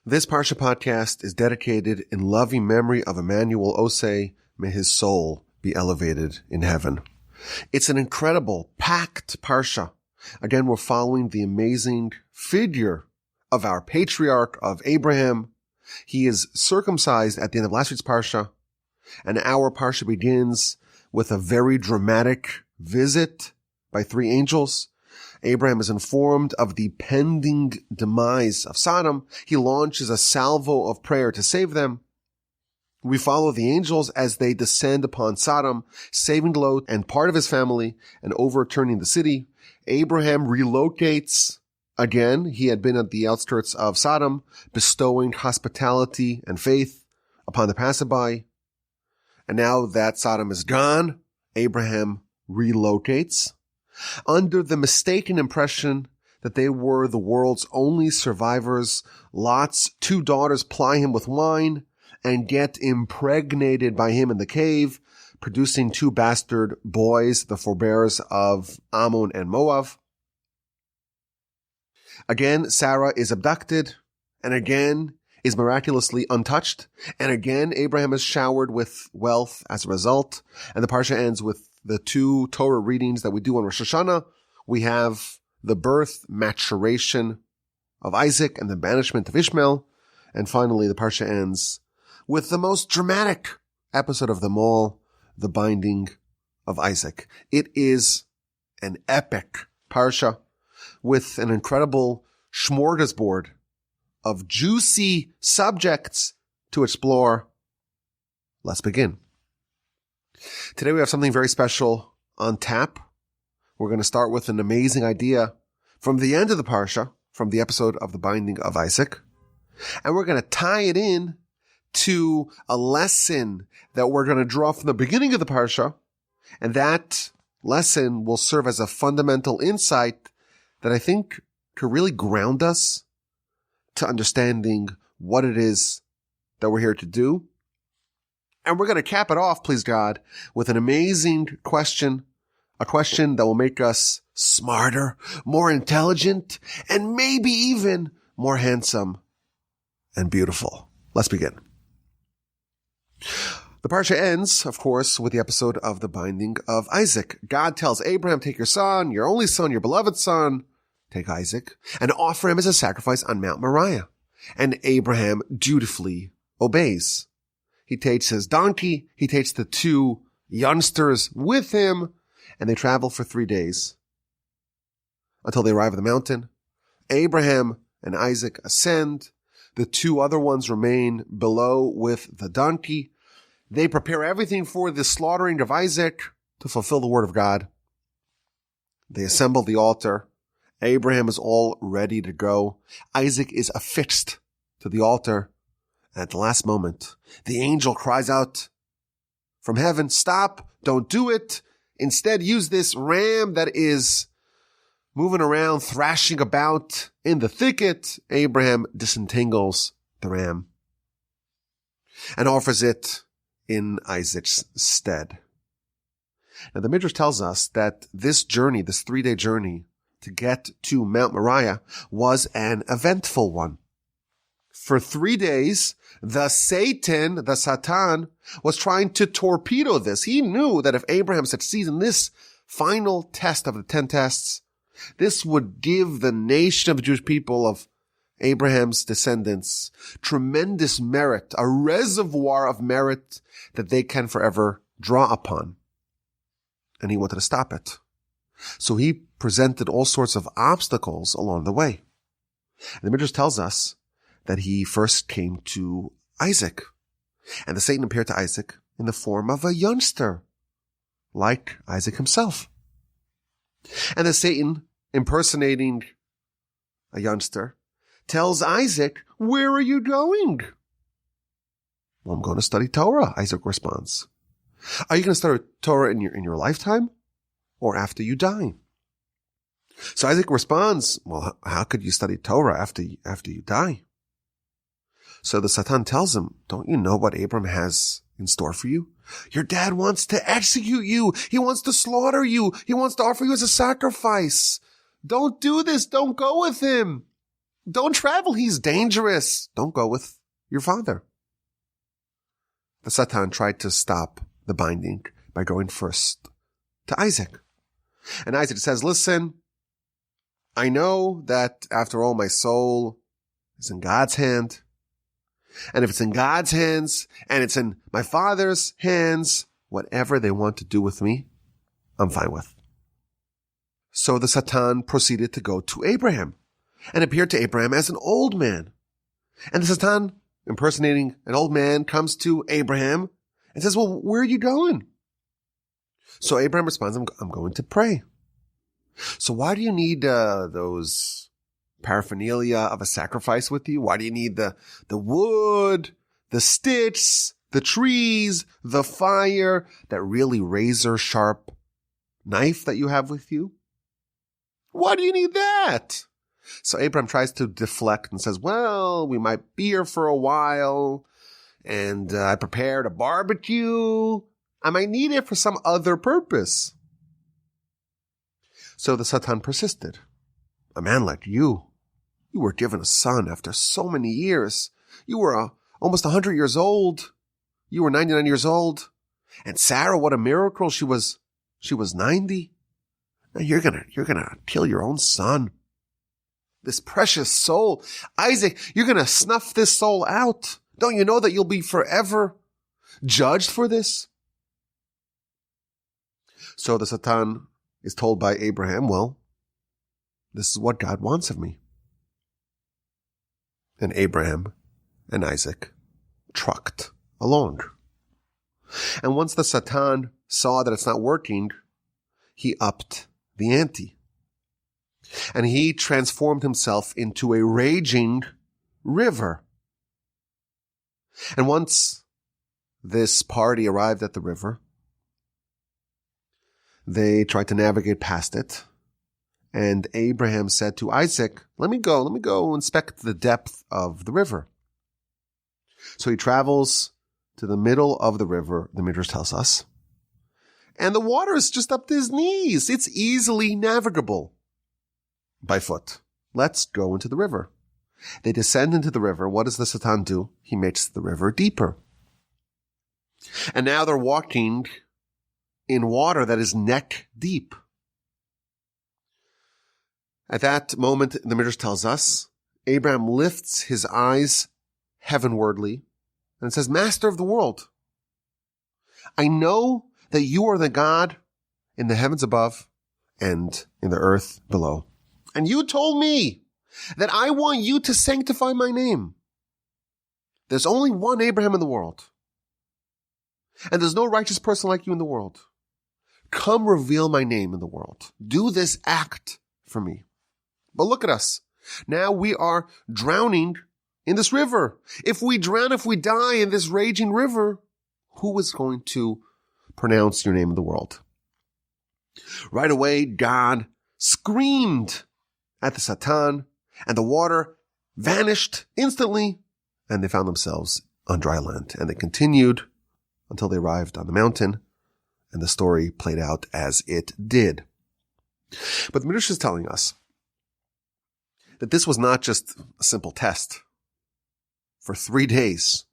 This Parsha Podcast is dedicated in loving memory of Emmanuel Osei. May his soul be elevated in heaven. It's an incredible, packed Parsha. Again, we're following the amazing figure of our patriarch of Abraham. He is circumcised at the end of last week's Parsha, and our Parsha begins with a very dramatic visit by three angels. Abraham is informed of the pending demise of Sodom. He launches a salvo of prayer to save them. We follow the angels as they descend upon Sodom, saving Lot and part of his family and overturning the city. Abraham relocates again. He had been at the outskirts of Sodom, bestowing hospitality and faith upon the passerby. And now that Sodom is gone, Abraham relocates under the mistaken impression that they were the world's only survivors. Lot's two daughters ply him with wine and get impregnated by him in the cave, producing two bastard boys, the forebears of Ammon and Moab. Again, Sarah is abducted, and again is miraculously untouched, and again Abraham is showered with wealth as a result. And the Parsha ends with the two Torah readings that we do on Rosh Hashanah. We have the birth, maturation of Isaac and the banishment of Ishmael. And finally, the Parsha ends with the most dramatic episode of them all, the binding of Isaac. It is an epic Parsha with an incredible smorgasbord of juicy subjects to explore. Let's begin. Today we have something very special on tap. We're going to start with an amazing idea from the end of the Parsha, from the episode of the binding of Isaac. And we're going to tie it in to a lesson that we're going to draw from the beginning of the Parsha. And that lesson will serve as a fundamental insight that I think could really ground us to understanding what it is that we're here to do. And we're going to cap it off, please God, with an amazing question, a question that will make us smarter, more intelligent, and maybe even more handsome and beautiful. Let's begin. The Parsha ends, of course, with the episode of the binding of Isaac. God tells Abraham, take your son, your only son, your beloved son, take Isaac, and offer him as a sacrifice on Mount Moriah. And Abraham dutifully obeys. He takes his donkey, he takes the two youngsters with him, and they travel for 3 days until they arrive at the mountain. Abraham and Isaac ascend. The two other ones remain below with the donkey. They prepare everything for the slaughtering of Isaac to fulfill the word of God. They assemble the altar. Abraham is all ready to go. Isaac is affixed to the altar. At the last moment, the angel cries out from heaven, stop, don't do it. Instead, use this ram that is moving around, thrashing about in the thicket. Abraham disentangles the ram and offers it in Isaac's stead. Now, the Midrash tells us that this journey, this 3-day journey to get to Mount Moriah, was an eventful one. For 3 days, the Satan, was trying to torpedo this. He knew that if Abraham succeeds in this final test of the 10 tests, this would give the nation of the Jewish people, of Abraham's descendants, tremendous merit, a reservoir of merit that they can forever draw upon. And he wanted to stop it. So he presented all sorts of obstacles along the way. And the Midrash tells us that he first came to Isaac. And the Satan appeared to Isaac in the form of a youngster, like Isaac himself. And the Satan, impersonating a youngster, tells Isaac, where are you going? Well, I'm going to study Torah, Isaac responds. Are you going to study Torah in your lifetime or after you die? So Isaac responds, well, how could you study Torah after you die? So the Satan tells him, don't you know what Abram has in store for you? Your dad wants to execute you. He wants to slaughter you. He wants to offer you as a sacrifice. Don't do this. Don't go with him. Don't travel. He's dangerous. Don't go with your father. The Satan tried to stop the binding by going first to Isaac. And Isaac says, listen, I know that after all, my soul is in God's hand. And if it's in God's hands and it's in my father's hands, whatever they want to do with me, I'm fine with. So the Satan proceeded to go to Abraham and appeared to Abraham as an old man. And the Satan, impersonating an old man, comes to Abraham and says, well, where are you going? So Abraham responds, I'm going to pray. So why do you need those paraphernalia of a sacrifice with you? Why do you need the wood, the sticks, the trees, the fire, that really razor sharp knife that you have with you? Why do you need that? So Abraham tries to deflect and says, well, we might be here for a while, and I prepared a barbecue. I might need it for some other purpose. So the Satan persisted. A man like you were given a son after so many years. You were almost 100 years old. You were 99 years old. And Sarah, what a miracle. She was 90. Now you're gonna kill your own son. This precious soul. Isaac, you're gonna snuff this soul out. Don't you know that you'll be forever judged for this? So the Satan is told by Abraham, well, this is what God wants of me. And Abraham and Isaac trucked along. And once the Satan saw that it's not working, he upped the ante. And he transformed himself into a raging river. And once this party arrived at the river, they tried to navigate past it. And Abraham said to Isaac, let me go inspect the depth of the river. So he travels to the middle of the river, the Midrash tells us. And the water is just up to his knees. It's easily navigable by foot. Let's go into the river. They descend into the river. What does the Satan do? He makes the river deeper. And now they're walking in water that is neck deep. At that moment, the Midrash tells us, Abraham lifts his eyes heavenwardly and says, Master of the world, I know that you are the God in the heavens above and in the earth below. And you told me that I want you to sanctify my name. There's only one Abraham in the world. And there's no righteous person like you in the world. Come reveal my name in the world. Do this act for me. But look at us. Now we are drowning in this river. If we drown, if we die in this raging river, who is going to pronounce your name in the world? Right away, God screamed at the Satan, and the water vanished instantly, and they found themselves on dry land. And they continued until they arrived on the mountain, and the story played out as it did. But the Midrash is telling us that this was not just a simple test. For 3 days,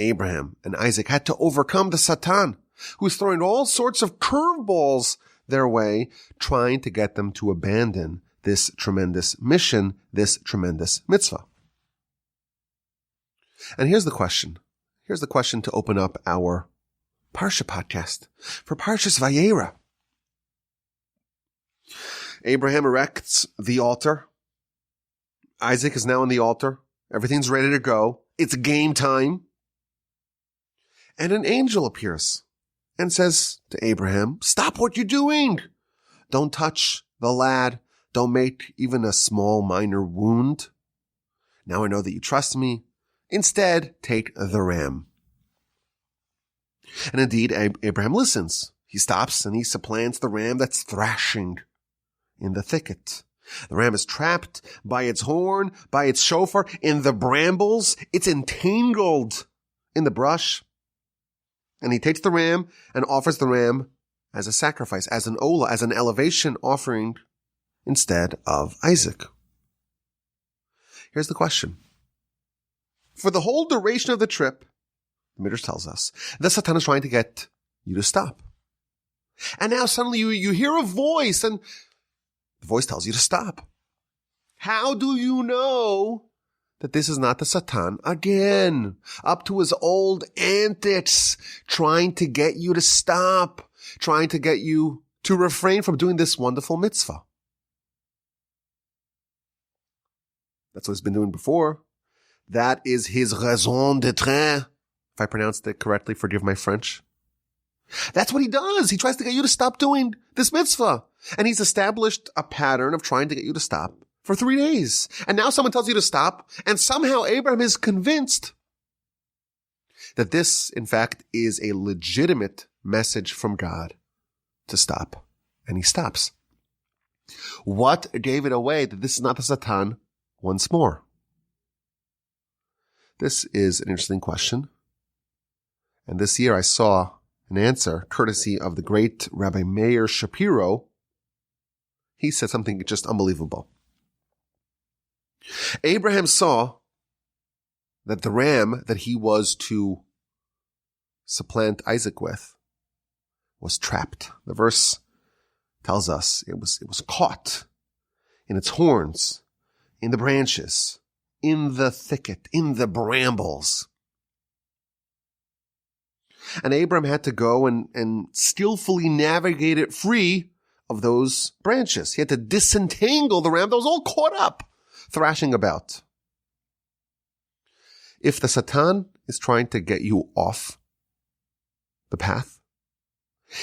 Abraham and Isaac had to overcome the Satan, who was throwing all sorts of curveballs their way, trying to get them to abandon this tremendous mission, this tremendous mitzvah. And here's the question. Here's the question to open up our Parsha Podcast for Parshas Vayeira. Abraham erects the altar. Isaac is now on the altar. Everything's ready to go. It's game time. And an angel appears and says to Abraham, stop what you're doing. Don't touch the lad. Don't make even a small minor wound. Now I know that you trust me. Instead, take the ram. And indeed, Abraham listens. He stops and he supplants the ram that's thrashing in the thicket. The ram is trapped by its horn, by its shofar, in the brambles. It's entangled in the brush. And he takes the ram and offers the ram as a sacrifice, as an olah, as an elevation offering instead of Isaac. Here's the question. For the whole duration of the trip, the Midrash tells us, the Satan is trying to get you to stop. And now suddenly you hear a voice, and the voice tells you to stop. How do you know that this is not the Satan again, up to his old antics, trying to get you to stop, trying to get you to refrain from doing this wonderful mitzvah? That's what he's been doing before. That is his raison d'être. If I pronounced it correctly, forgive my French. That's what he does. He tries to get you to stop doing this mitzvah. And he's established a pattern of trying to get you to stop for 3 days. And now someone tells you to stop, and somehow Abraham is convinced that this, in fact, is a legitimate message from God to stop. And he stops. What gave it away that this is not the Satan once more? This is an interesting question. And this year I saw an answer courtesy of the great Rabbi Meir Shapiro. He said something just unbelievable. Abraham saw that the ram that he was to supplant Isaac with was trapped. The verse tells us it was caught in its horns, in the branches, in the thicket, in the brambles. And Abraham had to go and skillfully navigate it free of those branches. He had to disentangle the ram that was all caught up, thrashing about. If the Satan is trying to get you off the path,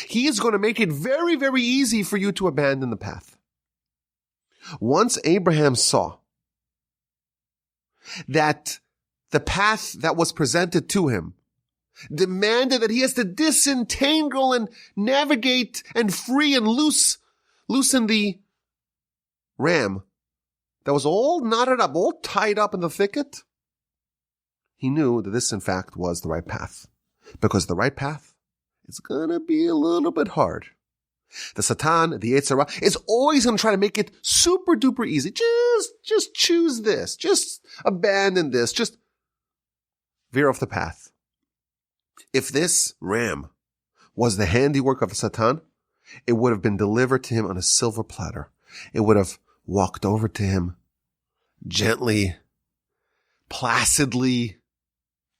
he is going to make it very, very easy for you to abandon the path. Once Abraham saw that the path that was presented to him demanded that he has to disentangle and navigate and free and loosen the ram that was all knotted up, all tied up in the thicket, he knew that this, in fact, was the right path. Because the right path is going to be a little bit hard. The Satan, the Yetzer Hara, is always going to try to make it super duper easy. Just choose this. Just abandon this. Just veer off the path. If this ram was the handiwork of the Satan, it would have been delivered to him on a silver platter. It would have walked over to him gently, placidly,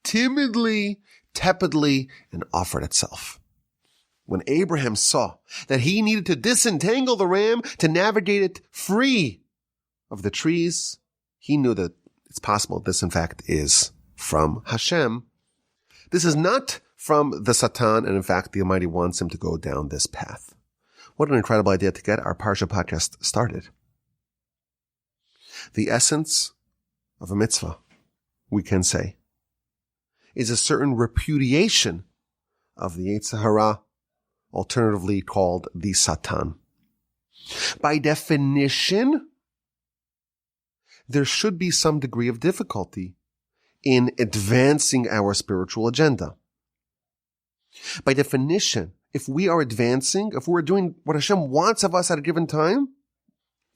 timidly, tepidly, and offered itself. When Abraham saw that he needed to disentangle the ram to navigate it free of the trees, he knew that it's possible this, in fact, is from Hashem. This is not from the Satan, and in fact, the Almighty wants him to go down this path. What an incredible idea to get our Parsha Podcast started. The essence of a mitzvah, we can say, is a certain repudiation of the Yetzer Hara, alternatively called the Satan. By definition, there should be some degree of difficulty in advancing our spiritual agenda. By definition, if we are advancing, if we're doing what Hashem wants of us at a given time,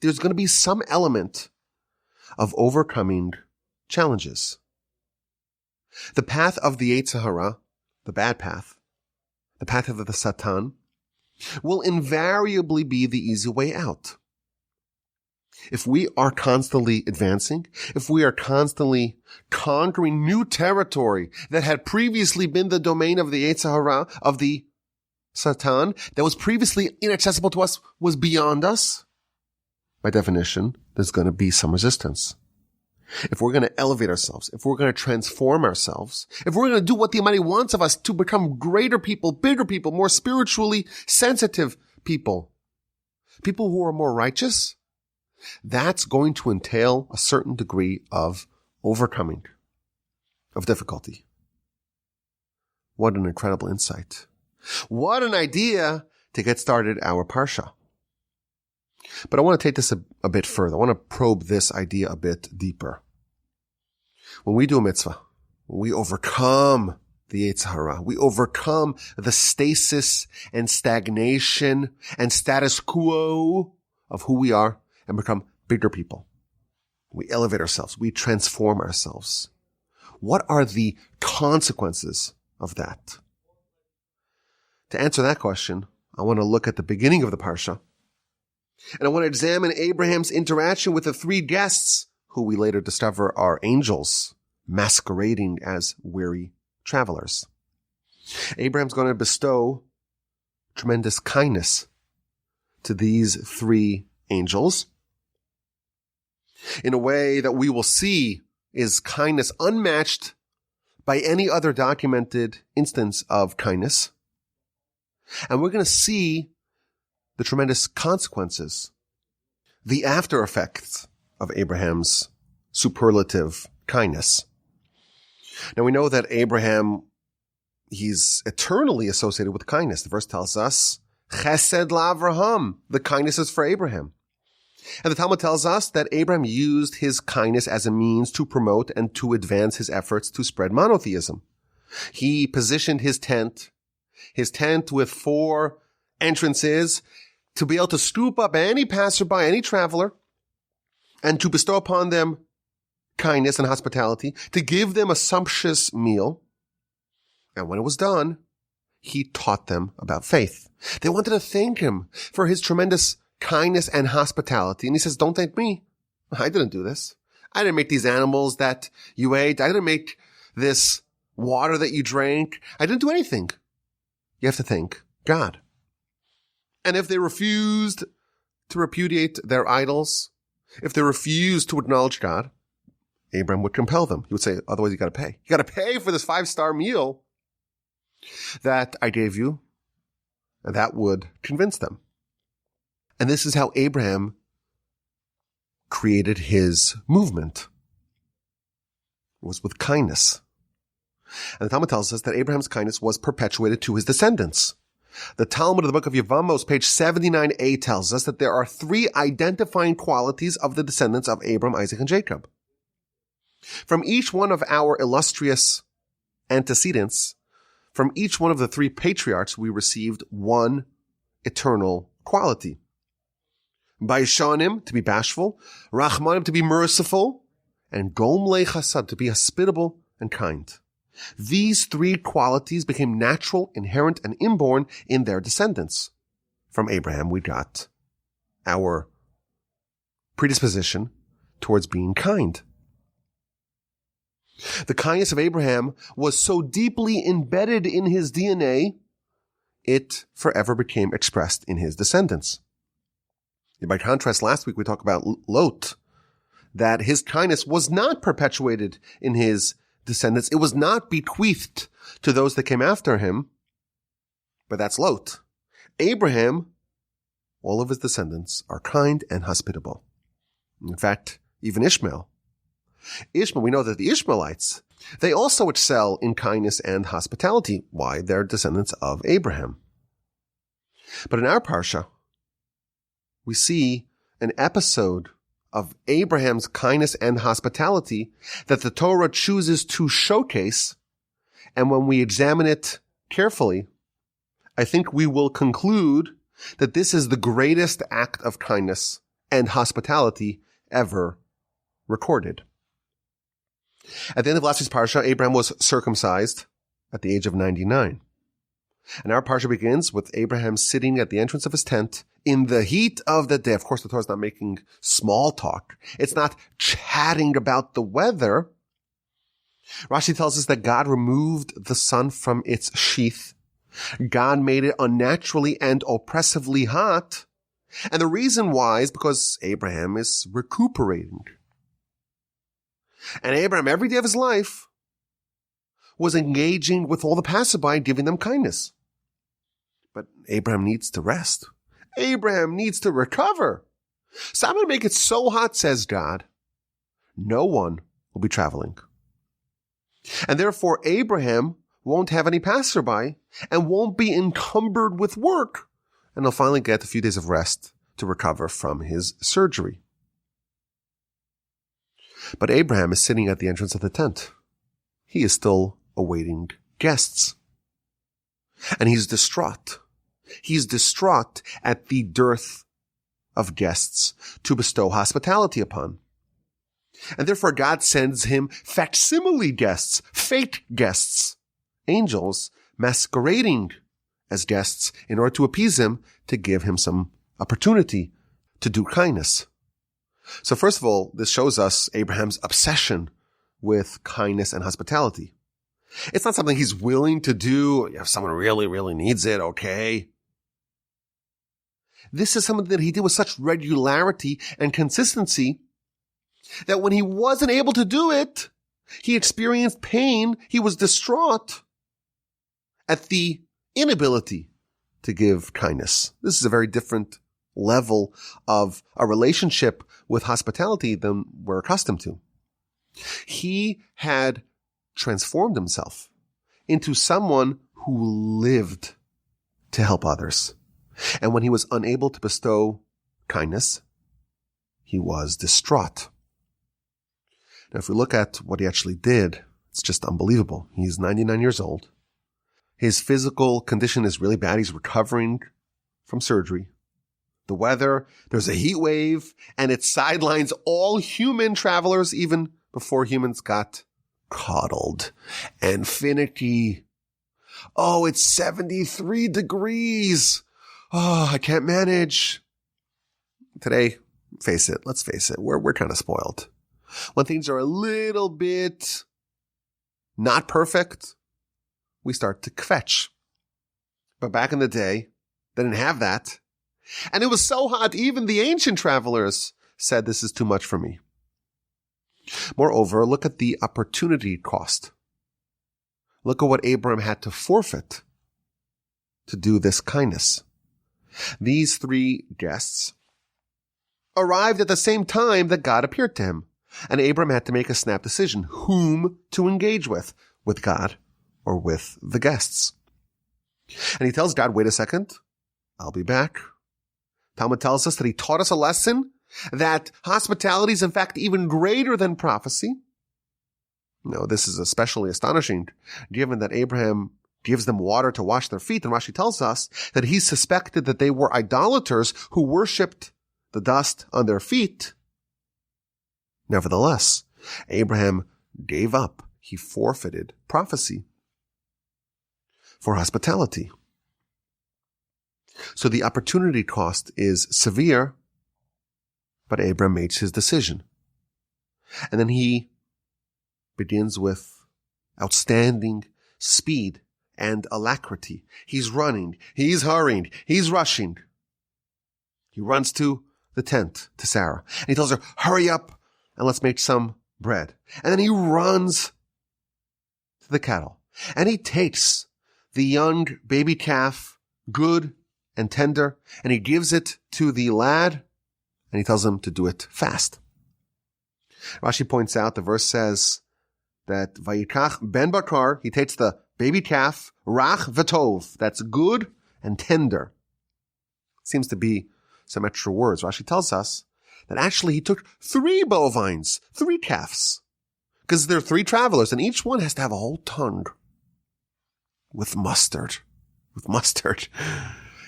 there's going to be some element of overcoming challenges. The path of the Yetzer Hara, the bad path, the path of the Satan, will invariably be the easy way out. If we are constantly advancing, if we are constantly conquering new territory that had previously been the domain of the Yetzer Hara, of the Satan, that was previously inaccessible to us, was beyond us, by definition, there's going to be some resistance. If we're going to elevate ourselves, if we're going to transform ourselves, if we're going to do what the Almighty wants of us to become greater people, bigger people, more spiritually sensitive people, people who are more righteous, that's going to entail a certain degree of overcoming, of difficulty. What an incredible insight. What an idea to get started our Parsha. But I want to take this a bit further. I want to probe this idea a bit deeper. When we do a mitzvah, when we overcome the Yetzer Hara, we overcome the stasis and stagnation and status quo of who we are and become bigger people, We elevate ourselves. We transform ourselves. What are the consequences of that? To answer that question, I want to look at the beginning of the Parsha. And I want to examine Abraham's interaction with the three guests, who we later discover are angels, masquerading as weary travelers. Abraham's going to bestow tremendous kindness to these three angels in a way that we will see is kindness unmatched by any other documented instance of kindness. And we're going to see the tremendous consequences, the after effects of Abraham's superlative kindness. Now we know that Abraham, he's eternally associated with kindness. The verse tells us, Chesed la'Avraham, the kindness is for Abraham. And the Talmud tells us that Abraham used his kindness as a means to promote and to advance his efforts to spread monotheism. He positioned his tent with 4 entrances, to be able to scoop up any passerby, any traveler, and to bestow upon them kindness and hospitality, to give them a sumptuous meal. And when it was done, he taught them about faith. They wanted to thank him for his tremendous kindness and hospitality. And he says, don't thank me. I didn't do this. I didn't make these animals that you ate. I didn't make this water that you drank. I didn't do anything. You have to thank God. And if they refused to repudiate their idols, if they refused to acknowledge God, Abraham would compel them. He would say, otherwise you got to pay. You got to pay for this 5-star meal that I gave you. And that would convince them. And this is how Abraham created his movement. It was with kindness. And the Talmud tells us that Abraham's kindness was perpetuated to his descendants. The Talmud of the book of Yevamos, page 79a, tells us that there are 3 identifying qualities of the descendants of Abram, Isaac, and Jacob. From each one of our illustrious antecedents, from each one of the 3 patriarchs, we received one eternal quality. Baishanim, to be bashful, Rachmanim, to be merciful, and Gomlei Chasad, to be hospitable and kind. These 3 qualities became natural, inherent, and inborn in their descendants. From Abraham, we got our predisposition towards being kind. The kindness of Abraham was so deeply embedded in his DNA, it forever became expressed in his descendants. By contrast, last week we talked about Lot, that his kindness was not perpetuated in his descendants. It was not bequeathed to those that came after him, but that's Lot. Abraham, all of his descendants are kind and hospitable. In fact, even Ishmael, we know that the Ishmaelites, they also excel in kindness and hospitality. Why? They're descendants of Abraham. But in our Parsha, we see an episode of Abraham's kindness and hospitality that the Torah chooses to showcase. And when we examine it carefully, I think we will conclude that this is the greatest act of kindness and hospitality ever recorded. At the end of last week's Parsha, Abraham was circumcised at the age of 99. And our Parsha begins with Abraham sitting at the entrance of his tent in the heat of the day. Of course, the Torah is not making small talk. It's not chatting about the weather. Rashi tells us that God removed the sun from its sheath. God made it unnaturally and oppressively hot. And the reason why is because Abraham is recuperating. And Abraham, every day of his life, was engaging with all the passerby, giving them kindness. But Abraham needs to rest. Abraham needs to recover. So I'm going to make it so hot, says God, no one will be traveling. And therefore, Abraham won't have any passerby and won't be encumbered with work. And he'll finally get a few days of rest to recover from his surgery. But Abraham is sitting at the entrance of the tent. He is still awaiting guests. And he's distraught. He's distraught at the dearth of guests to bestow hospitality upon. And therefore God sends him facsimile guests, fake guests, angels masquerading as guests in order to appease him, to give him some opportunity to do kindness. So first of all, this shows us Abraham's obsession with kindness and hospitality. It's not something he's willing to do if someone really, really needs it, okay? This is something that he did with such regularity and consistency that when he wasn't able to do it, he experienced pain. He was distraught at the inability to give kindness. This is a very different level of a relationship with hospitality than we're accustomed to. He had transformed himself into someone who lived to help others. And when he was unable to bestow kindness, he was distraught. Now, if we look at what he actually did, it's just unbelievable. He's 99 years old. His physical condition is really bad. He's recovering from surgery. The weather, there's a heat wave, and it sidelines all human travelers even before humans got coddled and finicky. Oh, it's 73 degrees. Oh, I can't manage. Today, let's face it, we're kind of spoiled. When things are a little bit not perfect, we start to kvetch. But back in the day, they didn't have that. And it was so hot, even the ancient travelers said, this is too much for me. Moreover, look at the opportunity cost. Look at what Abraham had to forfeit to do this kindness. These three guests arrived at the same time that God appeared to him. And Abraham had to make a snap decision whom to engage with God or with the guests. And he tells God, wait a second, I'll be back. Talmud tells us that he taught us a lesson that hospitality is in fact even greater than prophecy. No, this is especially astonishing given that Abraham gives them water to wash their feet. And Rashi tells us that he suspected that they were idolaters who worshipped the dust on their feet. Nevertheless, Abraham gave up. He forfeited prophecy for hospitality. So the opportunity cost is severe, but Abraham makes his decision. And then he begins with outstanding speed and alacrity. He's running, he's hurrying, he's rushing. He runs to the tent to Sarah, and he tells her, hurry up and let's make some bread. And then he runs to the cattle, and he takes the young baby calf, good and tender, and he gives it to the lad, and he tells him to do it fast. Rashi points out, the verse says that Vayikach ben bakar, he takes the baby calf, rach v'tov, that's good and tender. Seems to be some extra words. Rashi tells us that actually he took 3 bovines, 3 calves, because there are 3 travelers, and each one has to have a whole tongue with mustard.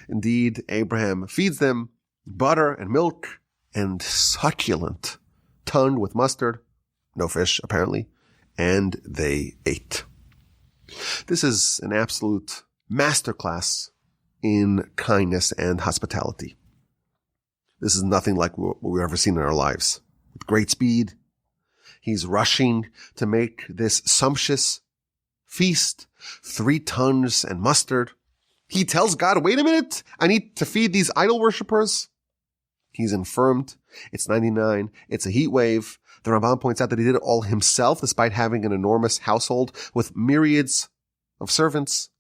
Indeed, Abraham feeds them butter and milk and succulent tongue with mustard, no fish apparently, and they ate. This is an absolute masterclass in kindness and hospitality. This is nothing like what we've ever seen in our lives. With great speed, he's rushing to make this sumptuous feast, 3 tons and mustard. He tells God, wait a minute, I need to feed these idol worshippers. He's infirmed. It's 99. It's a heat wave. The Ramban points out that he did it all himself, despite having an enormous household with myriads of servants.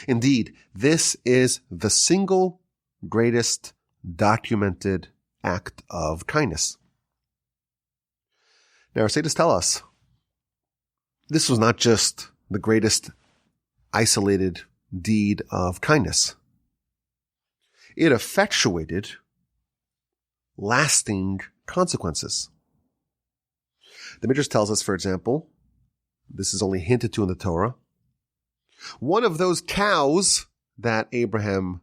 Indeed, this is the single greatest documented act of kindness. Now, our sages tell us this was not just the greatest isolated deed of kindness. It effectuated lasting consequences. The Midrash tells us, for example, this is only hinted to in the Torah, one of those cows that Abraham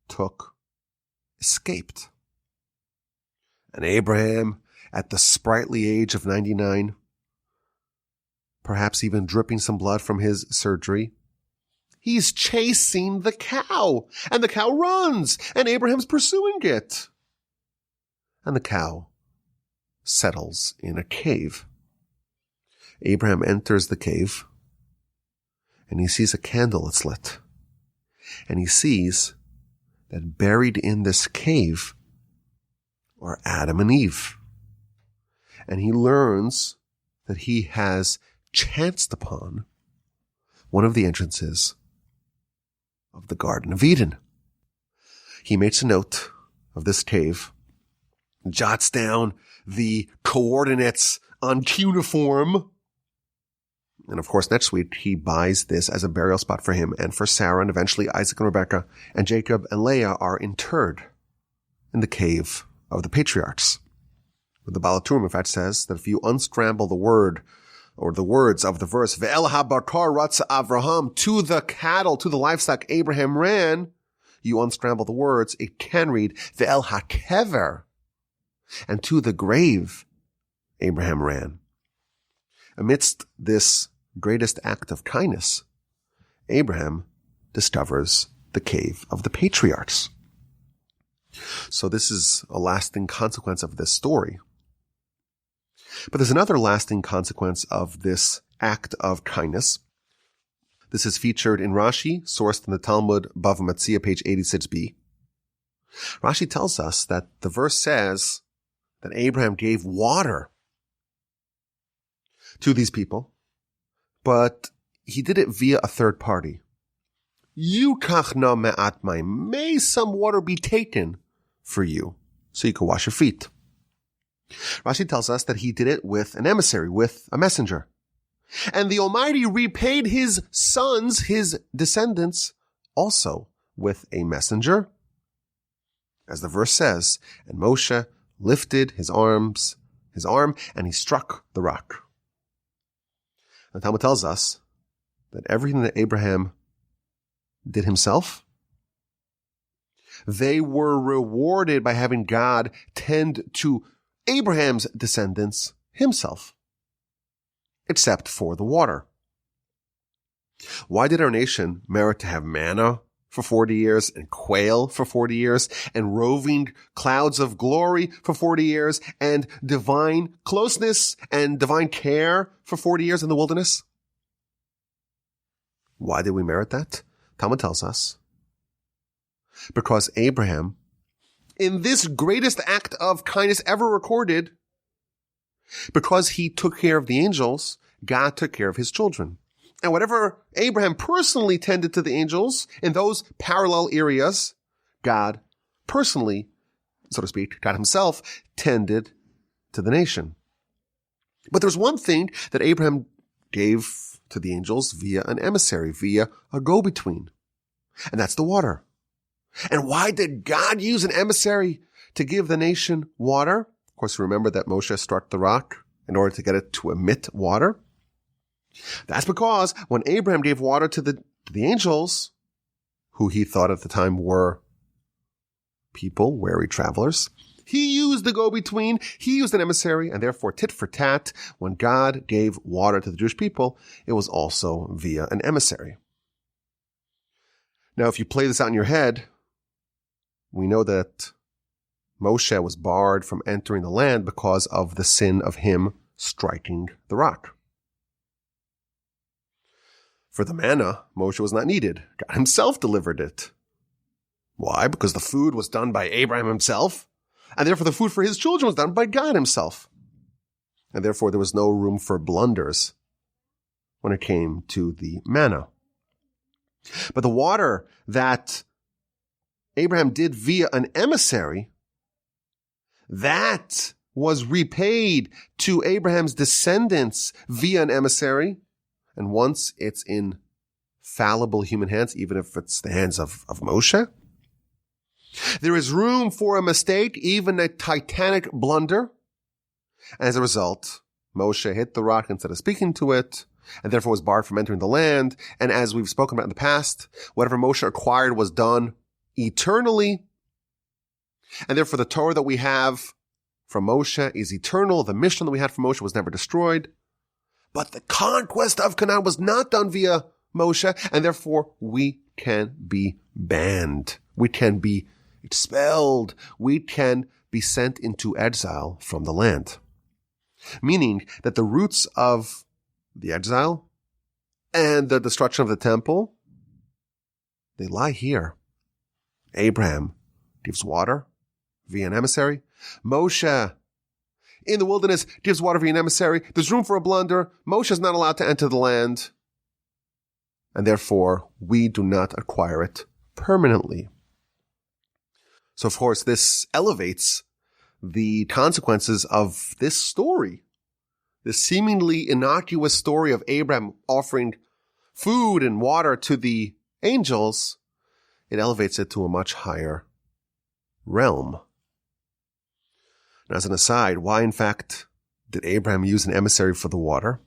took escaped. And Abraham at the sprightly age of 99, perhaps even dripping some blood from his surgery, he's chasing the cow, and the cow runs, and Abraham's pursuing it. And the cow settles in a cave. Abraham enters the cave, and he sees a candle that's lit. And he sees that buried in this cave are Adam and Eve. And he learns that he has chanced upon one of the entrances of the Garden of Eden. He makes a note of this cave, jots down the coordinates on cuneiform. And of course, next week, he buys this as a burial spot for him and for Sarah, and eventually Isaac and Rebekah and Jacob and Leah are interred in the cave of the patriarchs. The Baal HaTurim, in fact, says that if you unscramble the word or the words of the verse, Ve'el ha'bakar ratza Avraham, to the cattle, to the livestock Abraham ran, you unscramble the words, it can read, Ve'el ha'kever, and to the grave Abraham ran. Amidst this greatest act of kindness, Abraham discovers the cave of the patriarchs. So this is a lasting consequence of this story. But there's another lasting consequence of this act of kindness. This is featured in Rashi, sourced in the Talmud Bava Metzia, page 86b. Rashi tells us that the verse says that Abraham gave water to these people, but he did it via a third party. Yukach na me'at mayim, may some water be taken for you so you can wash your feet. Rashi tells us that he did it with an emissary, with a messenger. And the Almighty repaid his sons, his descendants, also with a messenger. As the verse says, and Moshe lifted his arm, and he struck the rock. The Talmud tells us that everything that Abraham did himself, they were rewarded by having God tend to Abraham's descendants himself, except for the water. Why did our nation merit to have manna for 40 years and quail for 40 years and roving clouds of glory for 40 years and divine closeness and divine care for 40 years in the wilderness? Why did we merit that? Talmud tells us because Abraham, in this greatest act of kindness ever recorded, because he took care of the angels, God took care of his children. And whatever Abraham personally tended to the angels in those parallel areas, God personally, so to speak, God himself tended to the nation. But there's one thing that Abraham gave to the angels via an emissary, via a go-between, and that's the water. And why did God use an emissary to give the nation water? Of course, remember that Moshe struck the rock in order to get it to emit water. That's because when Abraham gave water to the angels, who he thought at the time were people, wary travelers, he used the go-between, he used an emissary, and therefore tit for tat, when God gave water to the Jewish people, it was also via an emissary. Now, if you play this out in your head, we know that Moshe was barred from entering the land because of the sin of him striking the rock. For the manna, Moshe was not needed. God himself delivered it. Why? Because the food was done by Abraham himself, and therefore the food for his children was done by God himself. And therefore there was no room for blunders when it came to the manna. But the water that Abraham did via an emissary, that was repaid to Abraham's descendants via an emissary. And once it's in fallible human hands, even if it's the hands of Moshe, there is room for a mistake, even a titanic blunder. As a result, Moshe hit the rock instead of speaking to it, and therefore was barred from entering the land. And as we've spoken about in the past, whatever Moshe acquired was done eternally. And therefore the Torah that we have from Moshe is eternal. The mission that we had from Moshe was never destroyed. But the conquest of Canaan was not done via Moshe, and therefore we can be banned. We can be expelled. We can be sent into exile from the land. Meaning that the roots of the exile and the destruction of the temple, they lie here. Abraham gives water via an emissary. Moshe in the wilderness gives water via an emissary. There's room for a blunder. Moshe is not allowed to enter the land. And therefore, we do not acquire it permanently. So, of course, this elevates the consequences of this story, this seemingly innocuous story of Abraham offering food and water to the angels. It elevates it to a much higher realm. And as an aside, why, in fact, did Abraham use an emissary for the water?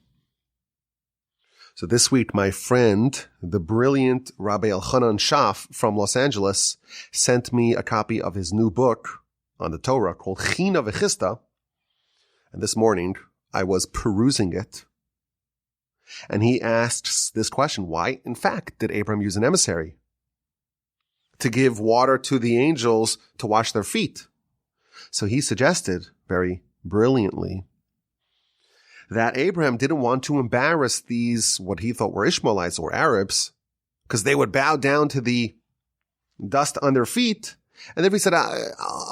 So this week, my friend, the brilliant Rabbi Elchanan Schaff from Los Angeles, sent me a copy of his new book on the Torah called China V'Chista. And this morning, I was perusing it. And he asks this question, why, in fact, did Abraham use an emissary? To give water to the angels to wash their feet. So he suggested, very brilliantly, that Abraham didn't want to embarrass these, what he thought were Ishmaelites or Arabs, because they would bow down to the dust on their feet. And then he said,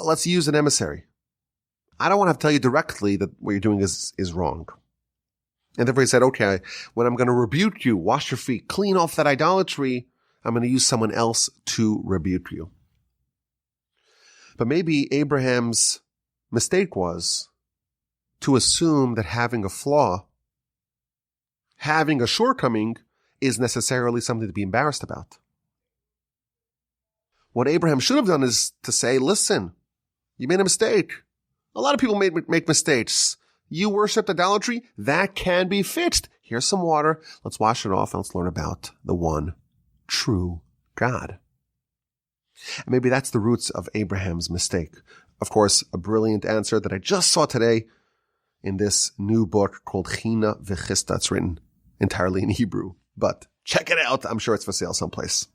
let's use an emissary. I don't want to tell you directly that what you're doing is wrong. And therefore he said, okay, when I'm going to rebuke you, wash your feet, clean off that idolatry, I'm going to use someone else to rebuke you. But maybe Abraham's mistake was to assume that having a flaw, having a shortcoming, is necessarily something to be embarrassed about. What Abraham should have done is to say, listen, you made a mistake. A lot of people make mistakes. You worshipped idolatry. That can be fixed. Here's some water. Let's wash it off and let's learn about the one true God. And maybe that's the roots of Abraham's mistake. Of course, a brilliant answer that I just saw today in this new book called China V'Chista. It's written entirely in Hebrew, but check it out. I'm sure it's for sale someplace.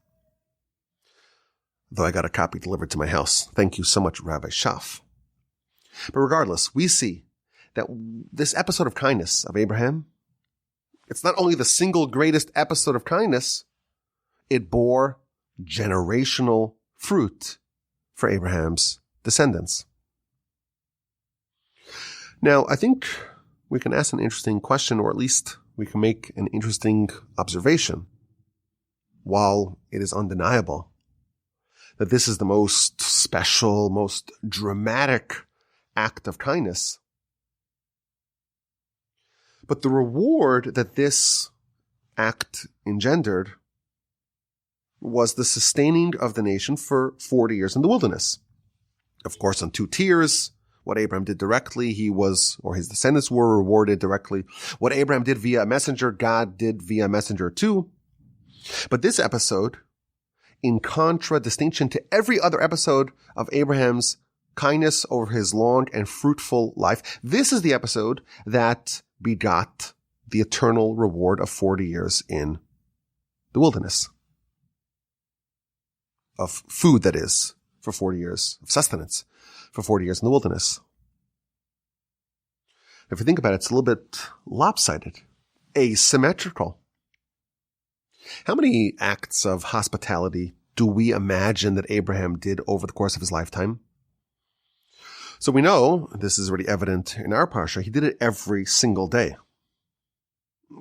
Though I got a copy delivered to my house. Thank you so much, Rabbi Schaff. But regardless, we see that this episode of kindness of Abraham, it's not only the single greatest episode of kindness, it bore generational fruit for Abraham's descendants. Now, I think we can ask an interesting question, or at least we can make an interesting observation. While it is undeniable that this is the most special, most dramatic act of kindness, but the reward that this act engendered was the sustaining of the nation for 40 years in the wilderness. Of course, on two tiers. What Abraham did directly, his descendants were rewarded directly. What Abraham did via a messenger, God did via a messenger too. But this episode, in contradistinction to every other episode of Abraham's kindness over his long and fruitful life, this is the episode that begot the eternal reward of 40 years in the wilderness. Of food, that is, for 40 years, of sustenance for 40 years in the wilderness. If you think about it, it's a little bit lopsided, asymmetrical. How many acts of hospitality do we imagine that Abraham did over the course of his lifetime? So we know, this is already evident in our Parsha, he did it every single day.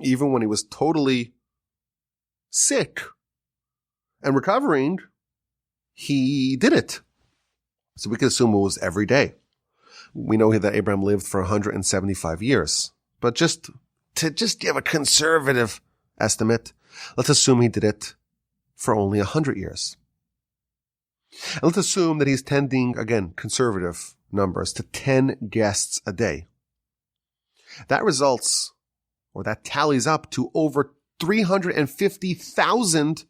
Even when he was totally sick and recovering, he did it. So we could assume it was every day. We know that Abraham lived for 175 years. But just to give a conservative estimate, let's assume he did it for only 100 years. And let's assume that he's tending, again, conservative numbers, to 10 guests a day. That results, or that tallies up to over 350,000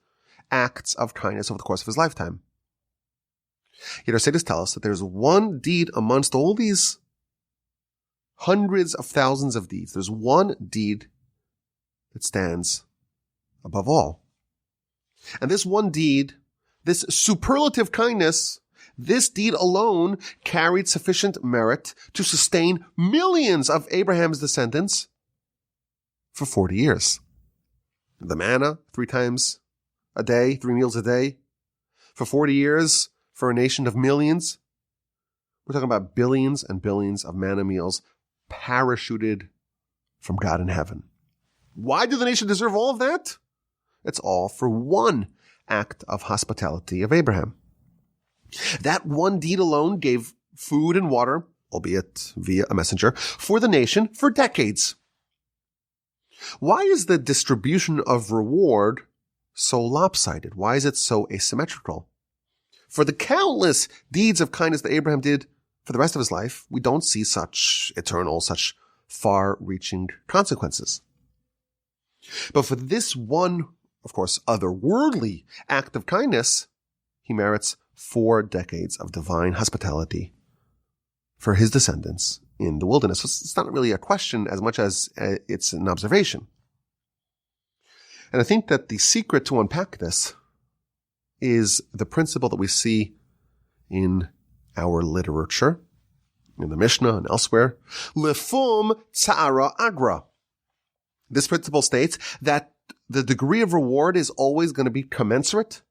acts of kindness over the course of his lifetime. Yet our sages tell us that there's one deed amongst all these hundreds of thousands of deeds. There's one deed that stands above all. And this one deed, this superlative kindness, this deed alone carried sufficient merit to sustain millions of Abraham's descendants for 40 years. The manna, 3 times a day, 3 meals a day, for 40 years for a nation of millions. We're talking about billions and billions of manna meals parachuted from God in heaven. Why did the nation deserve all of that? It's all for one act of hospitality of Abraham. That one deed alone gave food and water, albeit via a messenger, for the nation for decades. Why is the distribution of reward so lopsided? Why is it so asymmetrical? For the countless deeds of kindness that Abraham did for the rest of his life, we don't see such eternal, such far-reaching consequences. But for this one, of course, otherworldly act of kindness, he merits 4 decades of divine hospitality for his descendants in the wilderness. So it's not really a question as much as it's an observation. And I think that the secret to unpack this is the principle that we see in our literature, in the Mishnah and elsewhere, lefum tzara agra. This principle states that the degree of reward is always going to be commensurate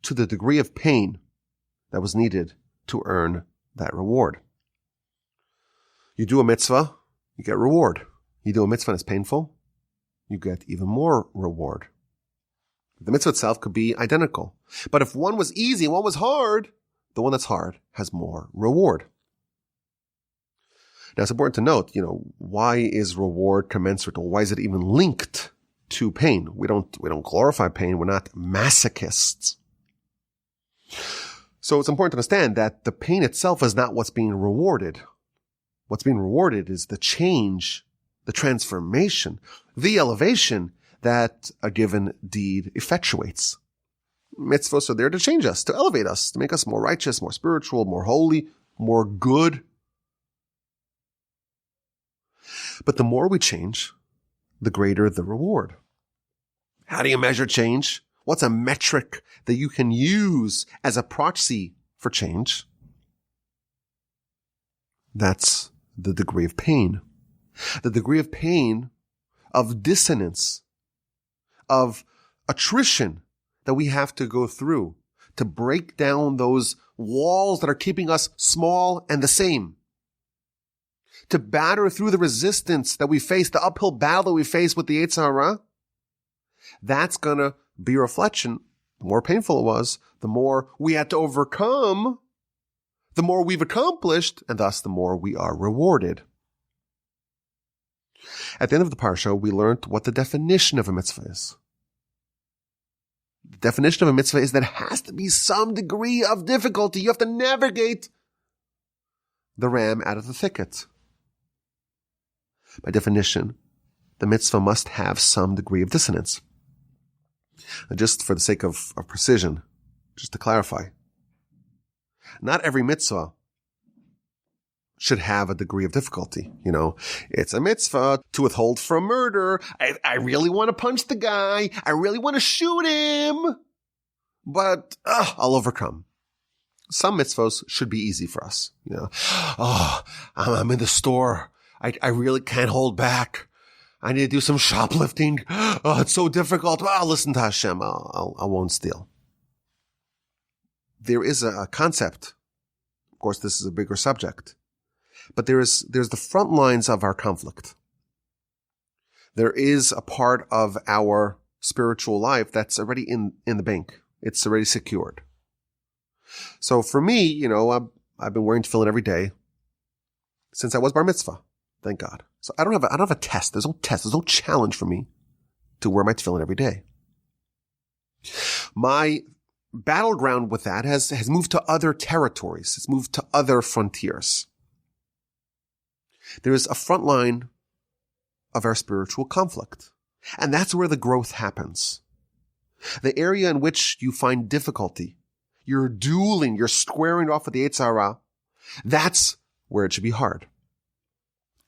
to the degree of pain that was needed to earn that reward. You do a mitzvah, you get reward. You do a mitzvah and it's painful, you get even more reward. The mitzvah itself could be identical. But if one was easy and one was hard, the one that's hard has more reward. Now it's important to note, why is reward commensurate, or why is it even linked to pain? We don't glorify pain. We're not masochists. So it's important to understand that the pain itself is not what's being rewarded. What's being rewarded is the change, the transformation, the elevation that a given deed effectuates. Mitzvahs are there to change us, to elevate us, to make us more righteous, more spiritual, more holy, more good. But the more we change, the greater the reward. How do you measure change? What's a metric that you can use as a proxy for change? That's the degree of pain. The degree of pain, of dissonance, of attrition that we have to go through to break down those walls that are keeping us small and the same. To batter through the resistance that we face, the uphill battle that we face with the Yetzer Hara. That's going to be a reflection. The more painful it was, the more we had to overcome, the more we've accomplished, and thus the more we are rewarded. At the end of the Parsha, we learned what the definition of a mitzvah is. The definition of a mitzvah is that it has to be some degree of difficulty. You have to navigate the ram out of the thicket. By definition, the mitzvah must have some degree of dissonance. And just for the sake of precision, just to clarify, not every mitzvah should have a degree of difficulty. It's a mitzvah to withhold from murder. I really want to punch the guy. I really want to shoot him. But I'll overcome. Some mitzvahs should be easy for us. I'm in the store. I really can't hold back. I need to do some shoplifting. Oh, it's so difficult. Well, I'll listen to Hashem. I won't steal. There is a concept. Of course, this is a bigger subject. But there's the front lines of our conflict. There is a part of our spiritual life that's already in the bank. It's already secured. So for me, I've been wearing tefillin every day since I was bar mitzvah. Thank God. So I don't have a test. There's no test. There's no challenge for me to wear my tefillin every day. My battleground with that has moved to other territories. It's moved to other frontiers. There is a front line of our spiritual conflict. And that's where the growth happens. The area in which you find difficulty, you're dueling, you're squaring off with the Yetzer Hara, that's where it should be hard.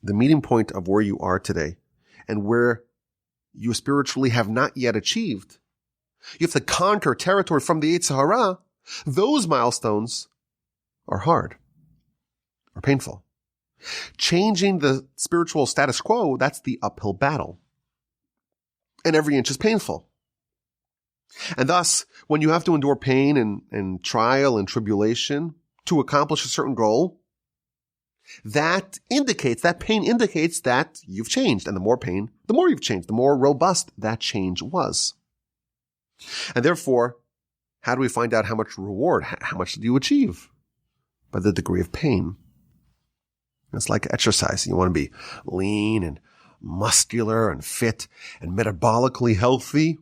the meeting point of where you are today and where you spiritually have not yet achieved. You have to conquer territory from the Yetzer Hara. Those milestones are hard or painful. Changing the spiritual status quo, that's the uphill battle. And every inch is painful. And thus, when you have to endure pain and trial and tribulation to accomplish a certain goal, that pain indicates that you've changed. And the more pain, the more you've changed, the more robust that change was. And therefore, how do we find out how much reward, how much did you achieve? By the degree of pain. It's like exercise. You want to be lean and muscular and fit and metabolically healthy.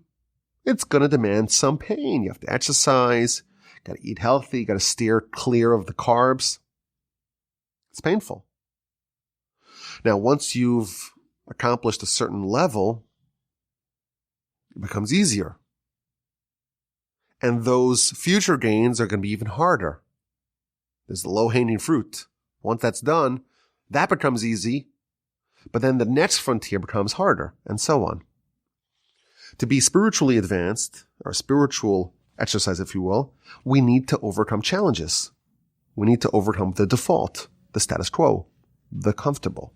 It's going to demand some pain. You have to exercise, got to eat healthy, got to steer clear of the carbs. It's painful. Now, once you've accomplished a certain level, it becomes easier. And those future gains are going to be even harder. There's the low-hanging fruit. Once that's done, that becomes easy, but then the next frontier becomes harder, and so on. To be spiritually advanced, or spiritual exercise, if you will, we need to overcome challenges. We need to overcome the default, the status quo, the comfortable.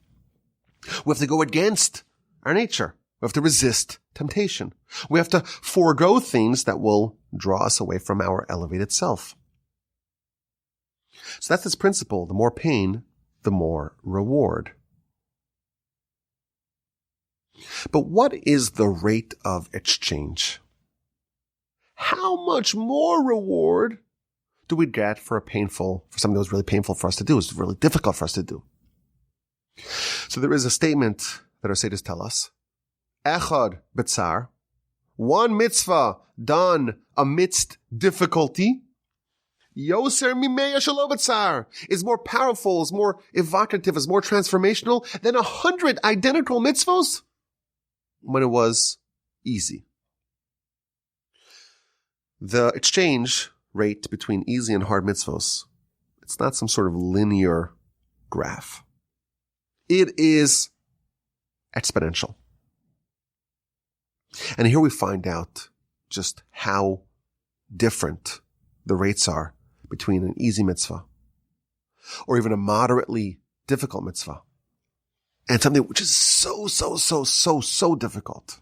We have to go against our nature. We have to resist temptation. We have to forego things that will draw us away from our elevated self. So that's this principle. The more pain, the more reward. But what is the rate of exchange? How much more reward do we get for something that was really painful for us to do? It's really difficult for us to do. So there is a statement that our sages tell us. Echad b'tzar, one mitzvah done amidst difficulty, Yoser mimeya shelo b'tzar, is more powerful, is more evocative, is more transformational than 100 identical mitzvos when it was easy. The exchange rate between easy and hard mitzvos, it's not some sort of linear graph. It is exponential. And here we find out just how different the rates are between an easy mitzvah or even a moderately difficult mitzvah and something which is so difficult.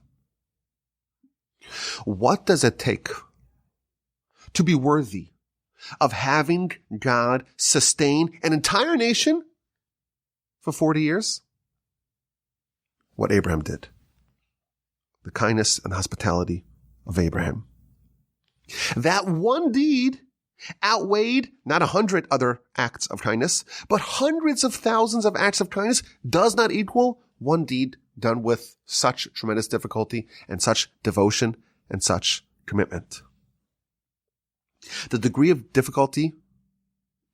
What does it take to be worthy of having God sustain an entire nation for 40 years? What Abraham did. The kindness and hospitality of Abraham. That one deed outweighed not 100 other acts of kindness, but hundreds of thousands of acts of kindness does not equal one deed done with such tremendous difficulty and such devotion and such commitment. The degree of difficulty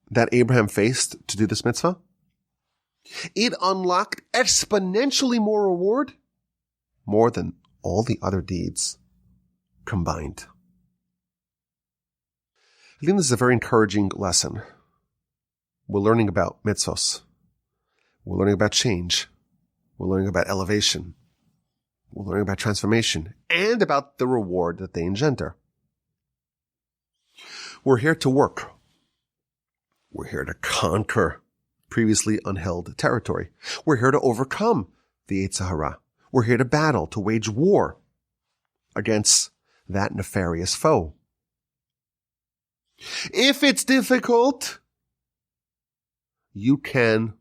that Abraham faced to do this mitzvah, it unlocked exponentially more reward, more than all the other deeds combined. I think this is a very encouraging lesson. We're learning about mitzvos. We're learning about change. We're learning about elevation. We're learning about transformation and about the reward that they engender. We're here to work. We're here to conquer previously unheld territory. We're here to overcome the Yetzer Hara. We're here to battle, to wage war against that nefarious foe. If it's difficult, you can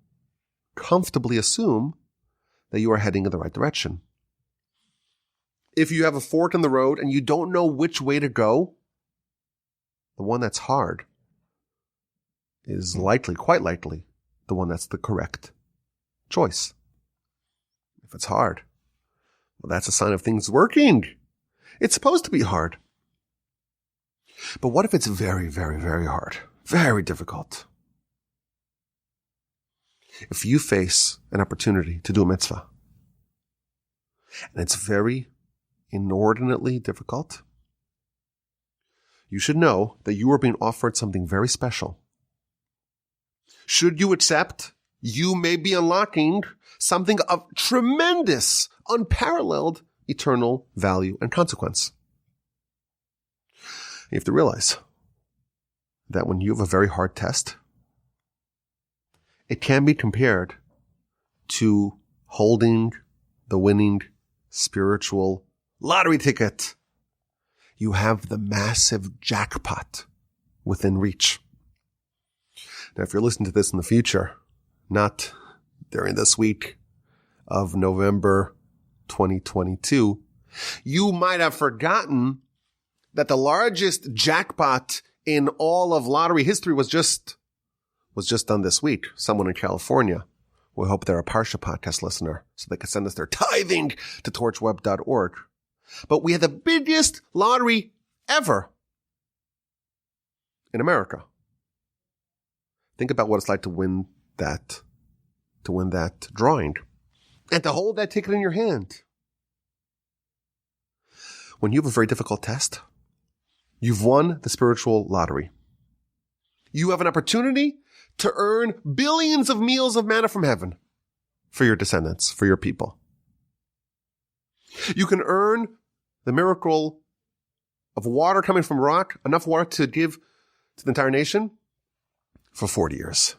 comfortably assume that you are heading in the right direction. If you have a fork in the road and you don't know which way to go, the one that's hard is quite likely, the one that's the correct choice. If it's hard, well, that's a sign of things working. It's supposed to be hard. But what if it's very, very, very hard? Very difficult. If you face an opportunity to do a mitzvah, and it's very inordinately difficult, you should know that you are being offered something very special. Should you accept you may be unlocking something of tremendous, unparalleled eternal value and consequence. You have to realize that when you have a very hard test, it can be compared to holding the winning spiritual lottery ticket. You have the massive jackpot within reach. Now, if you're listening to this in the future, not during this week of November 2022, you might have forgotten that the largest jackpot in all of lottery history was just done this week. Someone in California. We hope they're a Parsha Podcast listener so they can send us their tithing to torchweb.org. But we had the biggest lottery ever in America. Think about what it's like to win that drawing and to hold that ticket in your hand. When you have a very difficult test, you've won the spiritual lottery. You have an opportunity to earn billions of meals of manna from heaven for your descendants, for your people. You can earn the miracle of water coming from rock, enough water to give to the entire nation for 40 years.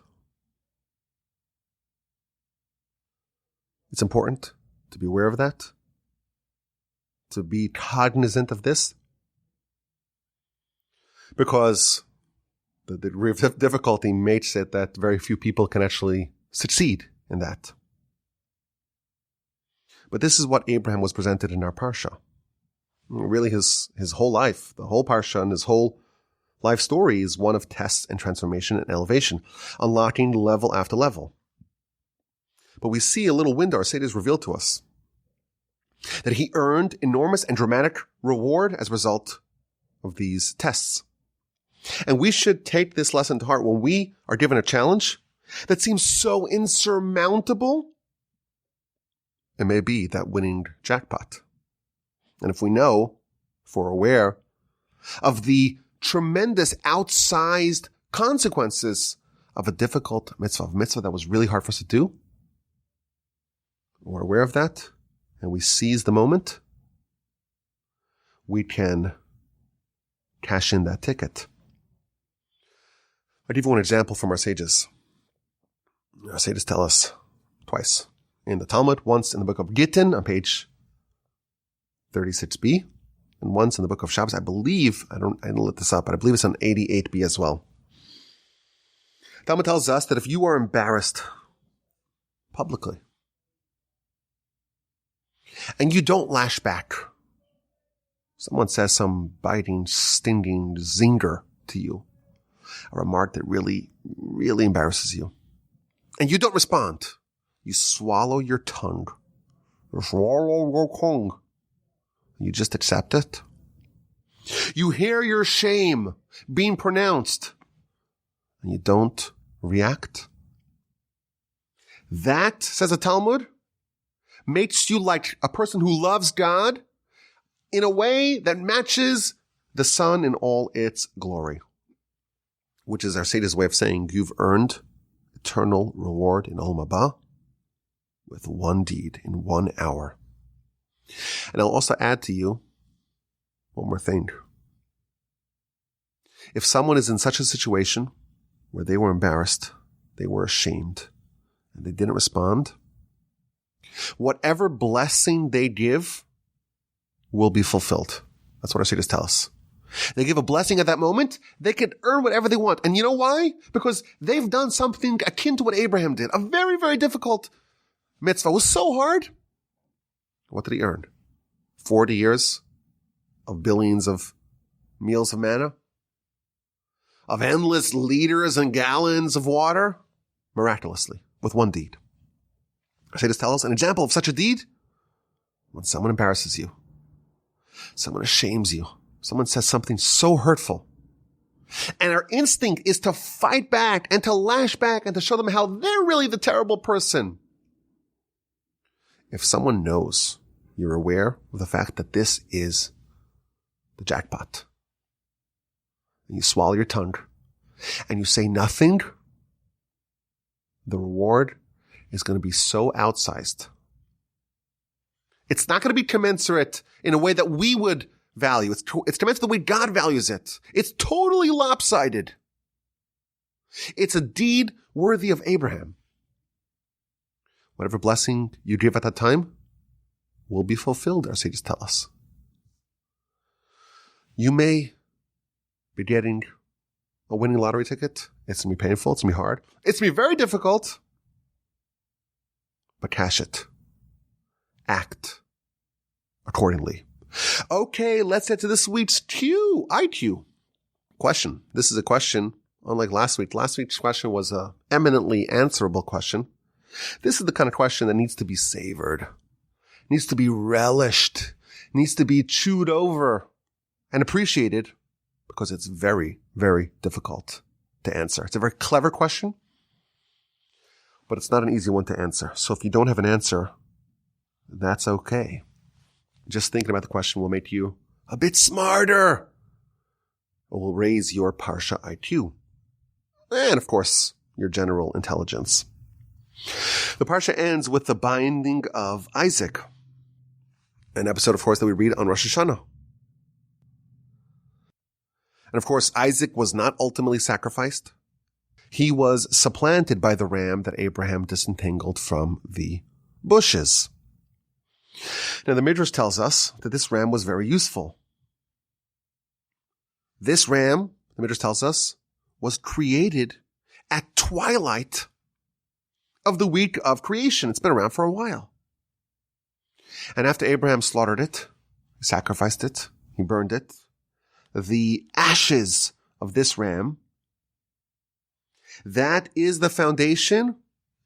It's important to be aware of that, to be cognizant of this, because the degree of difficulty makes it that very few people can actually succeed in that. But this is what Abraham was presented in our Parsha. Really, his whole life, the whole Parsha and his whole life story is one of tests and transformation and elevation, unlocking level after level. But we see a little window, our sages revealed to us, that he earned enormous and dramatic reward as a result of these tests. And we should take this lesson to heart when we are given a challenge that seems so insurmountable. It may be that winning jackpot. And if we're aware of the tremendous outsized consequences of a difficult mitzvah that was really hard for us to do, we're aware of that, and we seize the moment, we can cash in that ticket. I'll give you one example from our sages. Our sages tell us twice. In the Talmud, once in the book of Gittin on page 36b, and once in the book of Shabbos, I didn't look this up, but I believe it's on 88b as well. Talmud tells us that if you are embarrassed publicly, and you don't lash back, someone says some biting, stinging zinger to you, a remark that really, really embarrasses you, and you don't respond, you swallow your tongue. You just accept it. You hear your shame being pronounced, and you don't react. That, says the Talmud, makes you like a person who loves God in a way that matches the sun in all its glory, which is our sage's way of saying you've earned eternal reward in Olam Haba with one deed in 1 hour. And I'll also add to you one more thing. If someone is in such a situation where they were embarrassed, they were ashamed, and they didn't respond, whatever blessing they give will be fulfilled. That's what our sages tell us. They give a blessing at that moment, they can earn whatever they want. And you know why? Because they've done something akin to what Abraham did. A very, very difficult mitzvah. It was so hard. What did he earn? 40 years of billions of meals of manna? Of endless liters and gallons of water? Miraculously, with one deed. Our sages tell us an example of such a deed: when someone embarrasses you, someone ashames you, someone says something so hurtful, and our instinct is to fight back and to lash back and to show them how they're really the terrible person. If someone knows you're aware of the fact that this is the jackpot, and you swallow your tongue, and you say nothing, the reward is going to be so outsized. It's not going to be commensurate in a way that we would value. It's commensurate the way God values it. It's totally lopsided. It's a deed worthy of Abraham. Whatever blessing you give at that time will be fulfilled, our sages tell us. You may be getting a winning lottery ticket. It's going to be painful. It's going to be hard. It's going to be very difficult. But cash it. Act accordingly. Okay, let's get to this week's IQ question. This is a question unlike last week. Last week's question was an eminently answerable question. This is the kind of question that needs to be savored, needs to be relished, needs to be chewed over and appreciated because it's very, very difficult to answer. It's a very clever question, but it's not an easy one to answer. So if you don't have an answer, that's okay. Just thinking about the question will make you a bit smarter. It will raise your Parsha IQ. And, of course, your general intelligence. The Parsha ends with the binding of Isaac, an episode, of course, that we read on Rosh Hashanah. And, of course, Isaac was not ultimately sacrificed. He was supplanted by the ram that Abraham disentangled from the bushes. Now, the Midrash tells us that this ram was very useful. This ram, the Midrash tells us, was created at twilight of the week of creation. It's been around for a while. And after Abraham slaughtered it, he sacrificed it, he burned it, the ashes of this ram, that is the foundation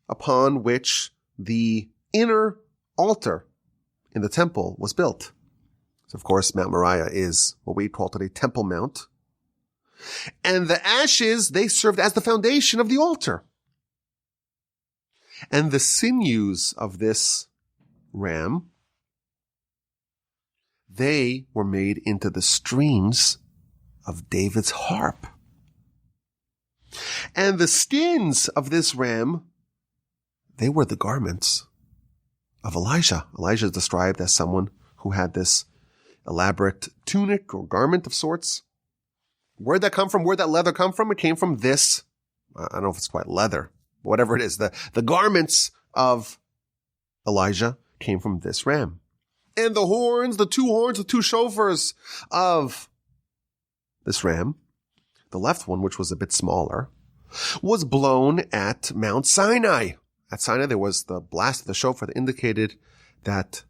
upon which the inner altar in the temple was built. So, of course, Mount Moriah is what we call today Temple Mount. And the ashes, they served as the foundation of the altar. And the sinews of this ram, they were made into the strings of David's harp. And the skins of this ram, they were the garments of Elijah. Elijah is described as someone who had this elaborate tunic or garment of sorts. Where'd that come from? Where'd that leather come from? It came from this, I don't know if it's quite leather, whatever it is. The garments of Elijah came from this ram. And the horns, the two shofars of this ram, the left one, which was a bit smaller, was blown at Mount Sinai. At Sinai, there was the blast of the shofar that indicated that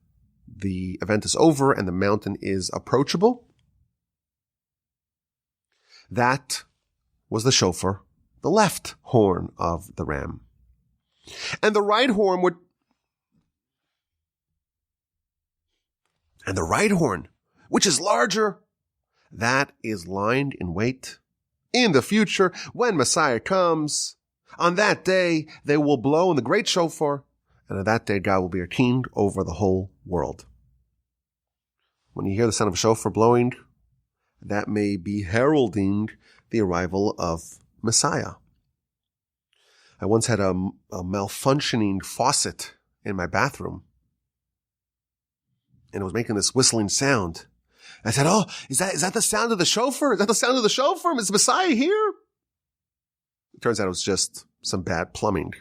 the event is over and the mountain is approachable. That was the shofar, the left horn of the ram. And the right horn which is larger, that is lined in wait. In the future, when Messiah comes, on that day, they will blow in the great shofar, and on that day, God will be our king over the whole world. When you hear the sound of a shofar blowing, that may be heralding the arrival of Messiah. I once had a malfunctioning faucet in my bathroom, and it was making this whistling sound. I said, "Oh, is that the sound of the shofar? Is that the sound of the shofar? Is Messiah here?" It turns out it was just some bad plumbing.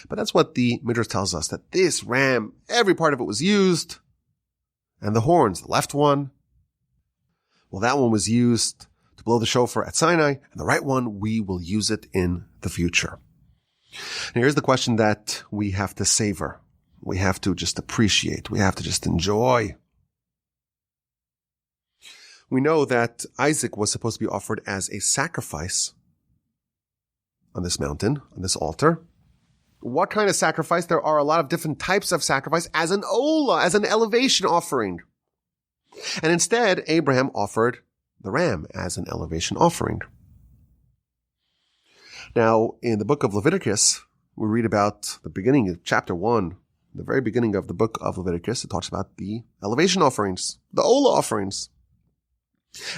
But that's what the Midrash tells us, that this ram, every part of it was used. And the horns, the left one, well, that one was used to blow the shofar at Sinai, and the right one, we will use it in the future. And here's the question that we have to savor. We have to just appreciate. We have to just enjoy. We know that Isaac was supposed to be offered as a sacrifice on this mountain, on this altar. What kind of sacrifice? There are a lot of different types of sacrifice as an olah, as an elevation offering. And instead, Abraham offered the ram as an elevation offering. Now, in the book of Leviticus, we read about the beginning of chapter 1, the very beginning of the book of Leviticus. It talks about the elevation offerings, the olah offerings.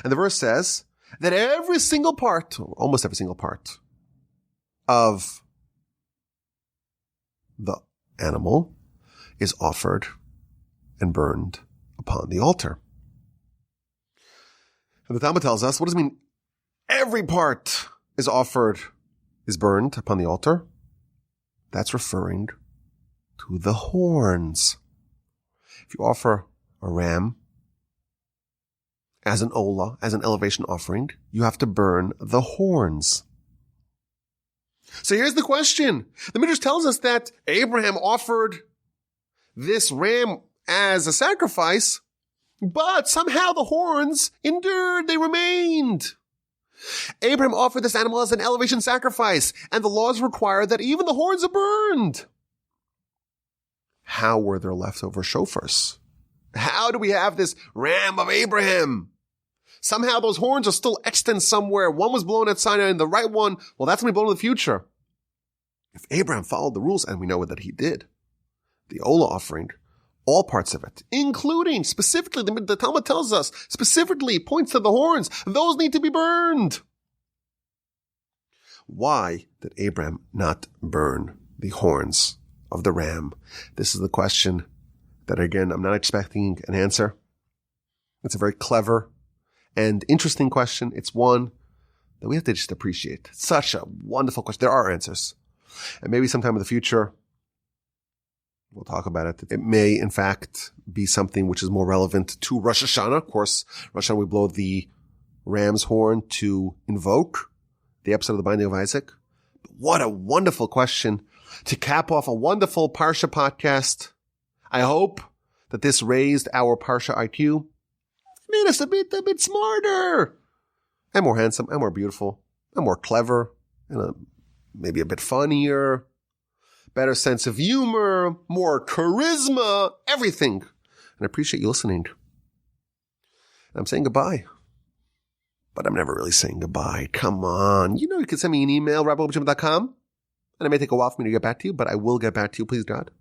And the verse says that every single part, or almost every single part, of the animal is offered and burned upon the altar. And the Talmud tells us, what does it mean? Every part is burned upon the altar. That's referring to the horns. If you offer a ram as an olah, as an elevation offering, you have to burn the horns. So here's the question. The Midrash tells us that Abraham offered this ram as a sacrifice, but somehow the horns endured, they remained. Abraham offered this animal as an elevation sacrifice, and the laws require that even the horns are burned. How were there leftover shofars? How do we have this ram of Abraham? Somehow those horns are still extant somewhere. One was blown at Sinai and the right one, well, that's going to be blown in the future. If Abraham followed the rules, and we know that he did, the olah offering, all parts of it, including specifically, the Talmud tells us, specifically points to the horns, those need to be burned. Why did Abraham not burn the horns of the ram? This is the question that, again, I'm not expecting an answer. It's a very clever and interesting question. It's one that we have to just appreciate. It's such a wonderful question. There are answers. And maybe sometime in the future, we'll talk about it. It may, in fact, be something which is more relevant to Rosh Hashanah. Of course, Rosh Hashanah, we blow the ram's horn to invoke the episode of the Binding of Isaac. What a wonderful question to cap off a wonderful Parsha podcast. I hope that this raised our Parsha IQ, made us a bit smarter, and more handsome, and more beautiful, and more clever, and maybe a bit funnier, better sense of humor, more charisma, everything. And I appreciate you listening. I'm saying goodbye, but I'm never really saying goodbye. Come on. You know, you can send me an email, rabbi@jim.com, and it may take a while for me to get back to you, but I will get back to you, please God.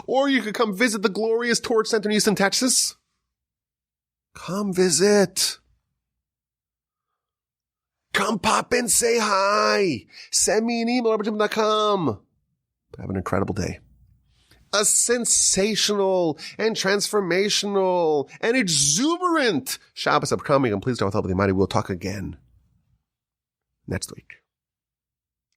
Or you could come visit the glorious Torah Center in Houston, Texas. Come visit. Come pop in, say hi. Send me an email, rabbi@jim.com. Have an incredible day. A sensational and transformational and exuberant Shabbos upcoming. And please don't with help of the Almighty. We'll talk again next week.